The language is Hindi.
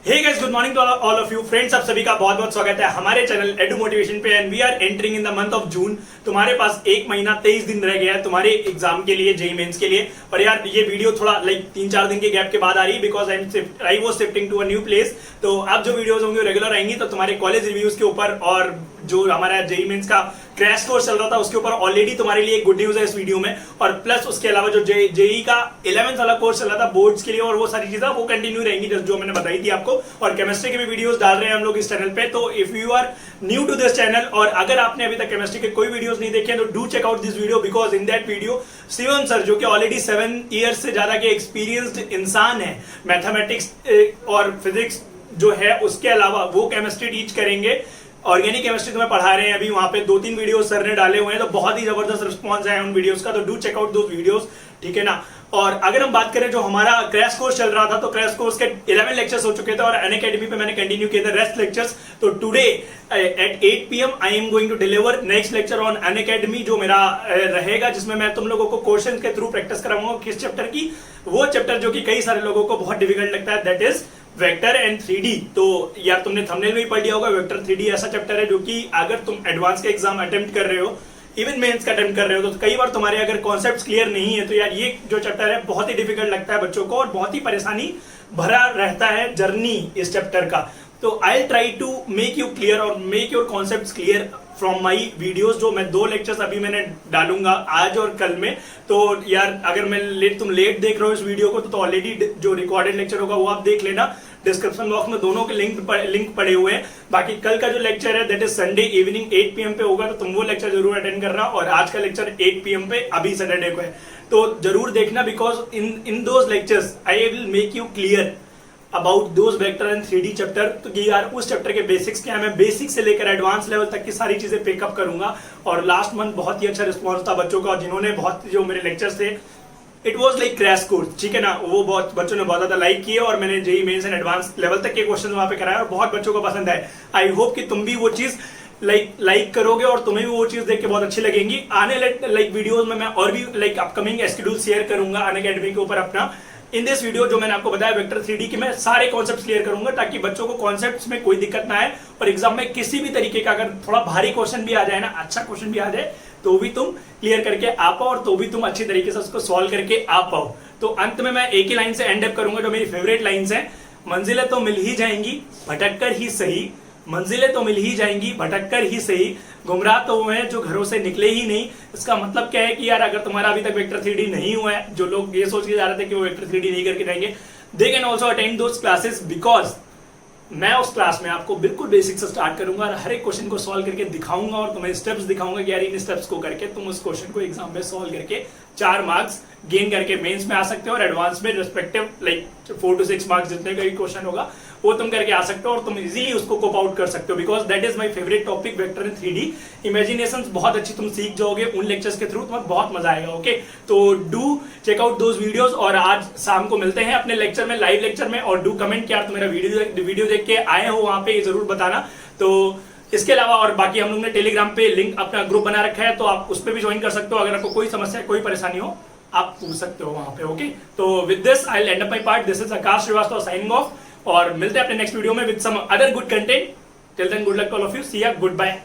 Hey guys, good morning to all of you friends. आप सभी का बहुत बहुत स्वागत है हमारे चैनल एडू मोटिवेशन पे। And we are entering in the month of June. तुम्हारे पास 1 महीना 23 दिन रह गया है तुम्हारे एग्जाम के लिए, जेईई मेंस के लिए। पर यार ये वीडियो थोड़ा 3-4 दिन के गैप के बाद आ रही है because I was shifting to a new place. तो अब जो वीडियोस होंगे रेगुलर आएंगी, तो तुम्हारे कॉलेज रिव्यूज के ऊपर और जो हमारा जेईई मेंस का क्रैश कोर्स चल रहा था उसके ऊपर ऑलरेडी तुम्हारे लिए गुड न्यूज है इस वीडियो में। और प्लस उसके अलावा जो जेईई का 11th वाला कोर्स चल रहा था बोर्ड्स के लिए, और वो सारी चीजें वो कंटिन्यू रहेंगी जो मैंने बताई थी आपको। और केमिस्ट्री के भी वीडियोस डाल रहे हैं हम लोग इस चैनल पे। तो if you are new to this channel और अगर आपने अभी तक केमिस्ट्री के कोई वीडियोस नहीं देखे तो do check out this video, because in that video Shivam sir, जो कि ऑलरेडी 7 ईयर्स से ज्यादा के एक्सपीरियंस्ड इंसान है मैथमेटिक्स और फिजिक्स जो है, उसके अलावा वो केमिस्ट्री टीच करेंगे। ऑर्गेनिक केमिस्ट्री तुम्हें पढ़ा रहे हैं अभी, वहां पे 2-3 वीडियोस सर ने डाले हुए हैं, तो बहुत ही जबरदस्त रिस्पॉन्स है उन वीडियोस का। तो do check out those videos, ठीक है ना। और अगर हम बात करें जो हमारा क्रैश कोर्स चल रहा था, तो क्रैश कोर्स के 11 लेक्चर्स हो चुके थे और अनअकैडमी पे मैंने कंटिन्यू किए थे रेस्ट लेक्चर्स। तो today at 8 PM I am going to deliver next lecture on Unacademy, जो मेरा रहेगा, जिसमें मैं तुम लोगों को क्वेश्चन के थ्रू प्रैक्टिस कराऊंगा। किस चैप्टर की? वो चैप्टर जो कि कई सारे लोगों को बहुत डिफिकल्ट लगता है, that is vector and 3D। तो यार तुमने थंबनेल में ही पढ़ लिया होगा, वेक्टर 3D ऐसा चैप्टर है जो कि अगर तुम एडवांस का एग्जाम अटेम्प्ट कर रहे हो, इवन मेंस का अटेम्प्ट कर रहे हो, तो कई बार तुम्हारे अगर कॉन्सेप्ट्स क्लियर नहीं है तो यार ये जो चैप्टर है बहुत ही डिफिकल्ट लगता है बच्चों को और बहुत ही परेशानी भरा रहता है जर्नी इस चैप्टर का। तो I try to make you clear और make your concepts clear from my videos, जो मैं 2 लेक्चर्स अभी मैंने डालूंगा आज और कल में। तो यार अगर तुम लेट देख रहे हो इस वीडियो को तो ऑलरेडी जो रिकॉर्डेड लेक्चर होगा वो आप देख लेना, डिस्क्रिप्शन बॉक्स में दोनों के लिंक पड़े हुए हैं। बाकी कल का जो लेक्चर है that is Sunday evening 8 PM पे होगा, तो तुम वो लेक्चर जरूर अटेंड करना। और आज का लेक्चर 8 PM पे अभी सैटरडे को है, तो जरूर देखना, because in those lectures I will make you clear about those vector and 3D chapter. तो कि यार उस चैप्टर के बेसिक्स क्या है, मैं बेसिक से लेकर एडवांस लेवल तक की सारी चीजें पिकअप करूंगा। और लास्ट मंथ बहुत ही अच्छा रिस्पॉन्स था बच्चों का, जिन्होंने बहुत जो मेरे लेक्चर्स थे, it was like crash course, ठीक है ना। वो बहुत बच्चों ने बहुत ज्यादा लाइक किए और मैंने JEE mains and advance level तक के क्वेश्चन वहां पे कराए और बहुत बच्चों को पसंद आए। आई होप कि तुम भी वो चीज लाइक करोगे और तुम्हें भी वो चीज देख के बहुत अच्छी लगेंगी। आने वीडियोस में मैं और भी अपकमिंग शेड्यूल शेयर करूंगा अनअकैडमी के ऊपर अपना। इन दिस वीडियो जो मैंने आपको बताया वेक्टर 3D की, मैं सारे कॉन्सेप्ट्स क्लियर करूंगा ताकि बच्चों को कॉन्सेप्ट्स में कोई दिक्कत ना आए और एग्जाम में किसी भी तरीके का अगर थोड़ा भारी क्वेश्चन भी आ जाए ना, अच्छा क्वेश्चन भी आ जाए, तो भी तुम क्लियर करके आ पाओ और तो भी तुम अच्छी तरीके से उसको सॉल्व करके आ पाओ। तो अंत में मैं एक ही लाइन से एंड अप करूंगा जो मेरी फेवरेट लाइंस हैं। मंजिलें तो मिल ही जाएंगी भटक कर ही सही, मंजिलें तो मिल ही जाएंगी भटक कर ही सही, गुमराह तो हुए हैं जो घरों से निकले ही नहीं। इसका मतलब क्या है कि यार अगर तुम्हारा अभी तक वेक्टर 3D नहीं हुआ है, जो लोग ये सोच के जा रहे थे कि वो वेक्टर 3D नहीं करके जाएंगे, they can also attend those classes, because मैं उस क्लास में आपको बिल्कुल बेसिक से स्टार्ट करूंगा और हर एक क्वेश्चन को सॉल्व करके दिखाऊंगा और तुम्हें स्टेप्स दिखाऊंगा कि यार इन स्टेप्स को करके तुम उस क्वेश्चन को एग्जाम में सॉल्व करके 4 मार्क्स गेन करके मेंस में आ सकते हो और एडवांस में रिस्पेक्टिव 4 to 6 मार्क्स जितने का भी क्वेश्चन होगा वो तुम करके आ सकते हो और तुम इजीली उसको कोप आउट कर सकते हो, because that is my favourite topic vector and 3D। Imaginations बहुत अच्छी तुम सीख जाओगे उन लेक्चर्स के थ्रू, तुम्हें बहुत मजा आएगा। ओके, तो do check out those videos और आज शाम को मिलते हैं अपने लेक्चर में, लाइव लेक्चर में। और डू कमेंट कि यार तुम मेरा वीडियो देख के आए हो वहां पे, जरूर बताना। तो इसके अलावा और बाकी हम लोग ने टेलीग्राम पे लिंक अपना ग्रुप बना रखा है, तो आप उस पर भी ज्वाइन कर सकते हो। अगर आपको कोई समस्या कोई परेशानी हो आप पूछ सकते हो वहां पे। ओके, तो with this I will end up my part. This is Akash Srivastava signing off, और मिलते हैं अपने नेक्स्ट वीडियो में with some other good content. Till then good luck to all of you, see ya, good bye.